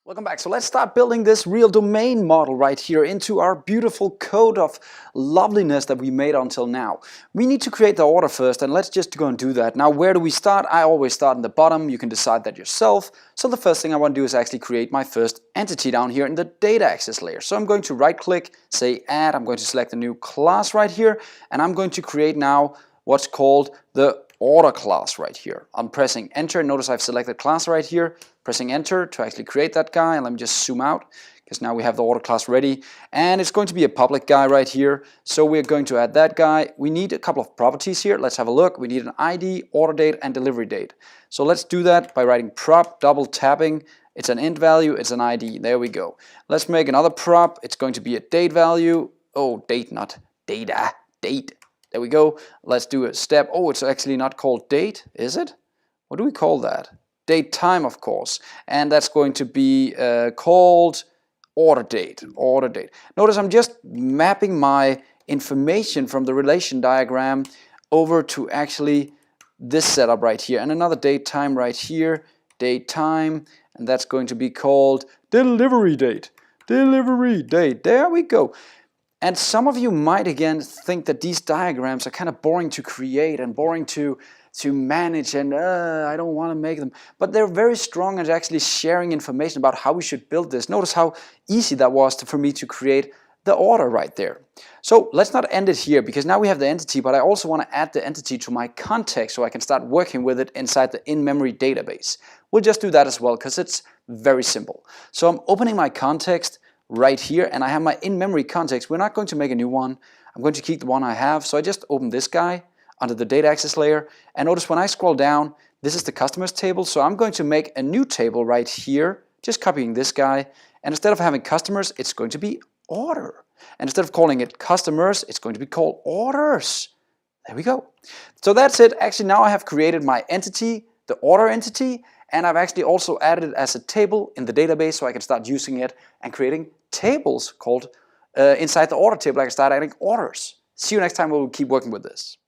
Welcome back. So let's start building this real domain model right here into our beautiful code of loveliness that we made until now. We need to create the order first, and let's just go and do that. Now, where do we start? I always start in the bottom. You can decide that yourself. So the first thing I want to do is actually create my first entity down here in the data access layer. So I'm going to right click, say add. I'm going to select a new class right here, and I'm going to create now what's called the order class right here. I'm pressing enter. Notice I've selected class right here, pressing enter to actually create that guy. And let me just zoom out because now we have the order class ready, and it's going to be a public guy right here. So we're going to add that guy. We need a couple of properties here. Let's have a look. We need an ID, order date, and delivery date. So let's do that by writing prop, double tapping. It's an int value, it's an ID. There we go. Let's make another prop. It's going to be a date value. Oh, date, not data, date. There we go. Let's do a step. Oh, it's actually not called date, is it? What do we call that? Date time, of course. And that's going to be called order date. Order date. Notice I'm just mapping my information from the relation diagram over to actually this setup right here. And another date time right here. Date time. And that's going to be called delivery date. Delivery date. There we go. And some of you might again think that these diagrams are kind of boring to create and boring to manage, and I don't want to make them. But they're very strong at actually sharing information about how we should build this. Notice how easy that was for me to create the order right there. So let's not end it here, because now we have the entity, but I also want to add the entity to my context so I can start working with it inside the in-memory database. We'll just do that as well because it's very simple. So I'm opening my context right here, and I have my in-memory context. We're not going to make a new one. I'm going to keep the one I have. So I just open this guy under the data access layer, and notice when I scroll down, this is the customers table. So I'm going to make a new table right here, just copying this guy, and instead of having customers, it's going to be order. And instead of calling it customers, it's going to be called orders. There we go. So that's it. Actually, now I have created my entity, the order entity, and I've actually also added it as a table in the database so I can start using it and creating tables called inside the order table. I can start adding orders. See you next time. We'll keep working with this.